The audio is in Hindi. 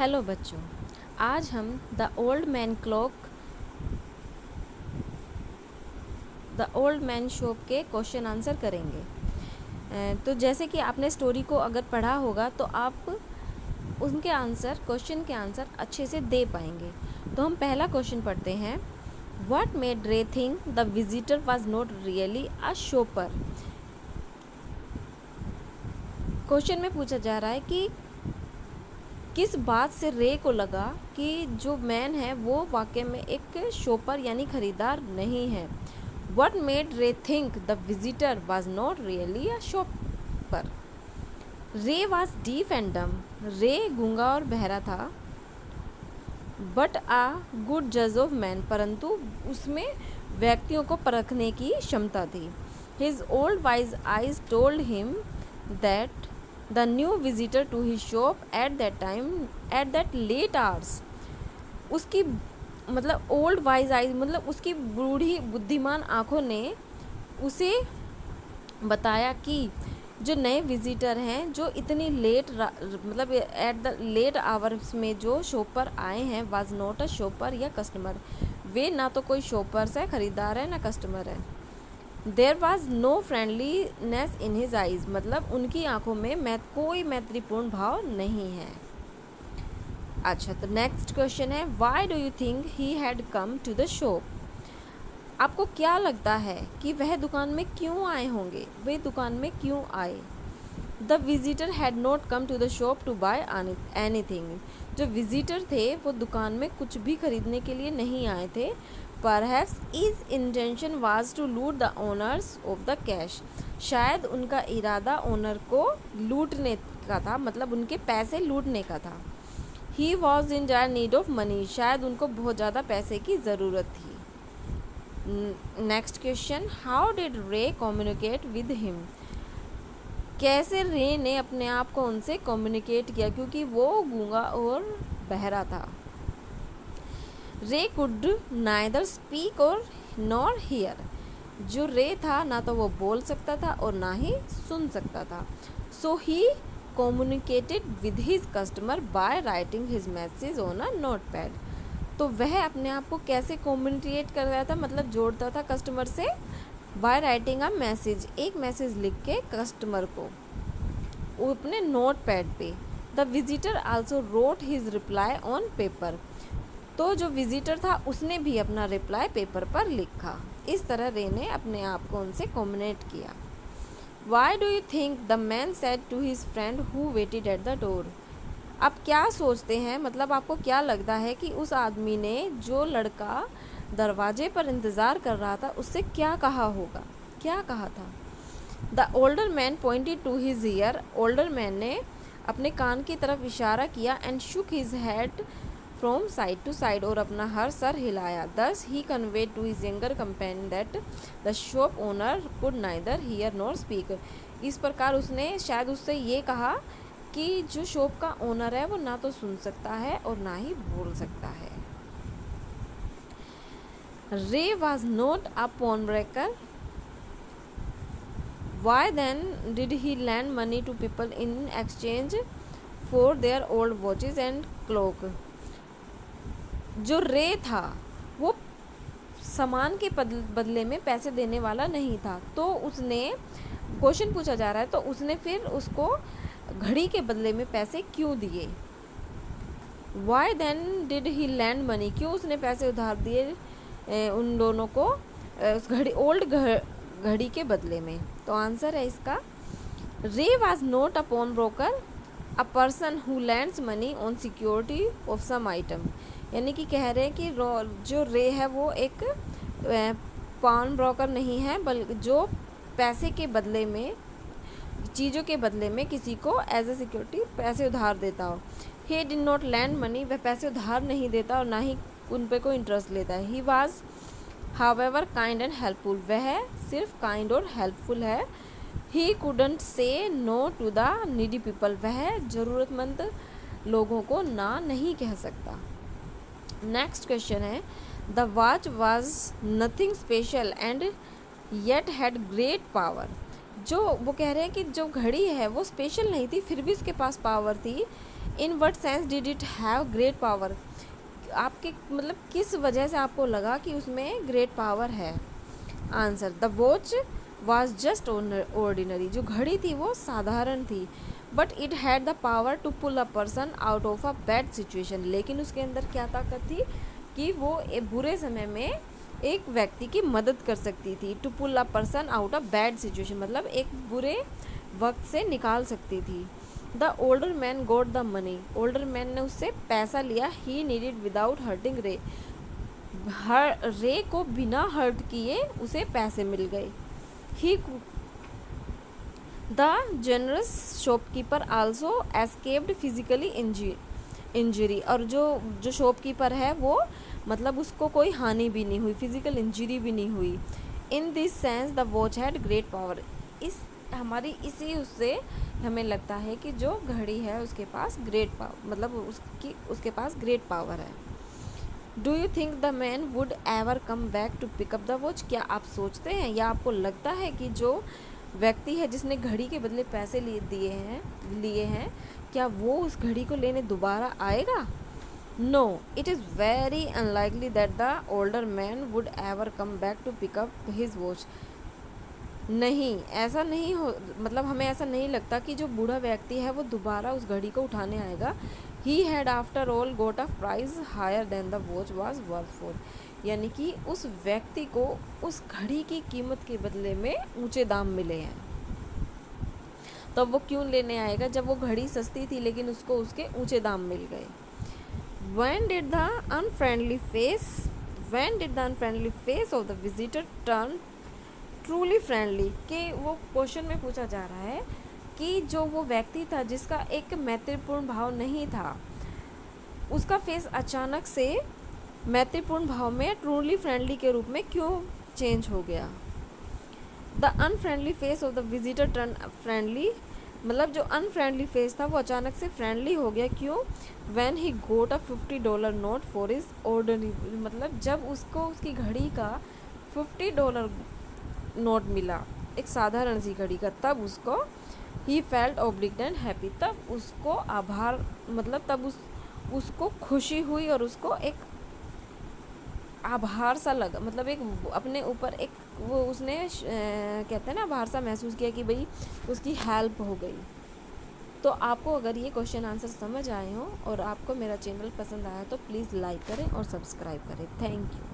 हेलो बच्चों, आज हम द ओल्ड मैन शोप के क्वेश्चन आंसर करेंगे। तो जैसे कि आपने स्टोरी को अगर पढ़ा होगा तो आप उनके आंसर, क्वेश्चन के आंसर अच्छे से दे पाएंगे। तो हम पहला क्वेश्चन पढ़ते हैं। व्हाट मेड रे think the visitor was not really a shopper. Question में पूछा जा रहा है कि किस बात से रे को लगा कि जो मैन है वो वाकई में एक शॉपर यानी खरीदार नहीं है। What made रे think the visitor was not really a shopper. रे was deaf and dumb। रे गूंगा और बहरा था। बट आ गुड जज ऑफ मैन, परंतु उसमें व्यक्तियों को परखने की क्षमता थी। His old wise eyes told him that the new visitor to his shop at that late hours. उसकी मतलब ओल्ड वाइज आइज मतलब उसकी बूढ़ी बुद्धिमान आँखों ने उसे बताया कि जो नए विजिटर हैं जो इतनी लेट मतलब एट द लेट आवर्स में जो शॉपर आए हैं वाज नॉट अ शॉपर या कस्टमर। वे ना तो कोई शॉपर्स है, खरीदार है, ना कस्टमर है। There was no friendliness in his eyes, मतलब उनकी आंखों में कोई मैत्रीपूर्ण भाव नहीं है। अच्छा, तो नेक्स्ट क्वेश्चन है, why do you think he had come to the shop. आपको क्या लगता है कि वह दुकान में क्यों आए होंगे, वे दुकान में क्यों आए। The visitor had not come to the shop to buy anything. जो विजिटर थे वो दुकान में कुछ भी खरीदने के लिए नहीं आए थे। Perhaps his intention was to loot the owners of the cash. शायद उनका इरादा ओनर को लूटने का था, मतलब उनके पैसे लूटने का था। He was in dire need of money. शायद उनको बहुत ज़्यादा पैसे की ज़रूरत थी। नेक्स्ट क्वेश्चन, हाउ डिड रे कम्युनिकेट विद हिम। कैसे रे ने अपने आप को उनसे कम्युनिकेट किया, क्योंकि वो गूंगा और बहरा था। रे कुड नाइदर स्पीक और नॉर हियर। जो रे था ना तो वो बोल सकता था और ना ही सुन सकता था। So he communicated with his customer by writing his message on a notepad. तो वह अपने आप को कैसे कम्युनिकेट कर रहा था, मतलब जोड़ता था कस्टमर से बाय राइटिंग अ मैसेज, एक मैसेज लिख के कस्टमर को वो अपने नोट पैड पे। The visitor also road his reply on paper. तो जो विजिटर था उसने भी अपना रिप्लाई पेपर पर लिखा। इस तरह रे ने अपने आप को उनसे कम्युनिकेट किया। Why do you think the man said to his friend who waited at the door. आप क्या सोचते हैं, मतलब आपको क्या लगता है कि उस आदमी ने, जो लड़का दरवाजे पर इंतज़ार कर रहा था, उससे क्या कहा होगा, क्या कहा था। The older man pointed to his ear. Older man ने अपने कान की तरफ इशारा किया। And shook his head from side to side, और अपना हर सर हिलाया। Thus he conveyed to his younger companion that the shop owner could neither hear nor speak. इस प्रकार उसने शायद उससे ये कहा कि जो शॉप का ओनर है वो ना तो सुन सकता है और ना ही बोल सकता है। Ray was not a pawn broker. Why then did he lend money to people in exchange for their old watches and clock. जो रे था वो सामान के बदले में पैसे देने वाला नहीं था। तो उसने, क्वेश्चन पूछा जा रहा है, तो उसने फिर उसको घड़ी के बदले में पैसे क्यों दिए। Why then did he lend money, क्यों उसने पैसे उधार दिए उन दोनों को उस घड़ी के बदले में। तो आंसर है इसका, Ray was not a pawn broker, a person who lends money on security of some item. यानी कि कह रहे हैं कि जो रे है वो एक पॉन ब्रोकर नहीं है, बल्कि जो पैसे के बदले में, चीज़ों के बदले में किसी को एज ए सिक्योरिटी पैसे उधार देता हो। He did not land money, वह पैसे उधार नहीं देता और ना ही उन पे कोई इंटरेस्ट लेता है। He was however kind and helpful, वह सिर्फ काइंड और हेल्पफुल है। He couldn't say no to the needy people, वह ज़रूरतमंद लोगों को ना नहीं कह सकता। नेक्स्ट क्वेश्चन है, the watch was nothing special and yet had great power. जो वो कह रहे हैं कि जो घड़ी है वो स्पेशल नहीं थी, फिर भी उसके पास पावर थी। In what sense did it have great power, आपके मतलब किस वजह से आपको लगा कि उसमें ग्रेट पावर है। Answer, the watch was just ordinary, जो घड़ी थी वो साधारण थी, but it had the power to pull a person out of a bad situation, लेकिन उसके अंदर क्या ताकत थी कि वो एक बुरे समय में एक व्यक्ति की मदद कर सकती थी। To pull a person out a bad situation मतलब एक बुरे वक्त से निकाल सकती थी। The older man got the money, older man ने उससे पैसा लिया। ही नीडेड विदाउट हर्टिंग रे, रे को बिना हर्ट किए उसे पैसे मिल गए। He the generous shopkeeper also escaped physically injury, और जो शॉपकीपर है वो मतलब उसको कोई हानि भी नहीं हुई, फिजिकल इंजरी भी नहीं हुई। In this sense the watch had great power, इस हमारी इसी उससे हमें लगता है कि जो घड़ी है उसके पास ग्रेट पावर मतलब उसके पास ग्रेट पावर है। Do you think the man would ever come back to pick up the watch, क्या आप सोचते हैं या आपको लगता है कि जो व्यक्ति है जिसने घड़ी के बदले पैसे लिए हैं क्या वो उस घड़ी को लेने दोबारा आएगा? No, it is very unlikely that the older man would ever come back to pick up his watch. नहीं, ऐसा नहीं हो मतलब हमें ऐसा नहीं लगता कि जो बूढ़ा व्यक्ति है वो दोबारा उस घड़ी को उठाने आएगा। He had after all got a price higher than the watch was worth for, यानी कि उस व्यक्ति को उस घड़ी की कीमत के बदले में ऊंचे दाम मिले हैं। तो वो क्यों लेने आएगा जब वो घड़ी सस्ती थी लेकिन उसको उसके ऊंचे दाम मिल गए। When did the unfriendly face of the visitor turn truly friendly, कि वो क्वेश्चन में पूछा जा रहा है कि जो वो व्यक्ति था जिसका एक मैत्रीपूर्ण भाव नहीं था, उसका फेस अचानक से मैत्रीपूर्ण भाव में ट्रूली फ्रेंडली के रूप में क्यों चेंज हो गया। The unfriendly face of the visitor turn friendly, मतलब जो अनफ्रेंडली फेस था वो अचानक से फ्रेंडली हो गया, क्यों? When he got a $50 note for his ordinary, मतलब जब उसको उसकी घड़ी का $50 नोट मिला, एक साधारण सी घड़ी का, तब उसको ही फेल्ट ऑब्लिग्ड एंड हैप्पी, तब उसको आभार मतलब तब उसको खुशी हुई और उसको एक आभार सा लगा, मतलब एक अपने ऊपर एक वो उसने कहते हैं ना आभार सा महसूस किया कि भाई उसकी हेल्प हो गई। तो आपको अगर ये क्वेश्चन आंसर समझ आए हो और आपको मेरा चैनल पसंद आया तो प्लीज़ लाइक करें और सब्सक्राइब करें। Thank you.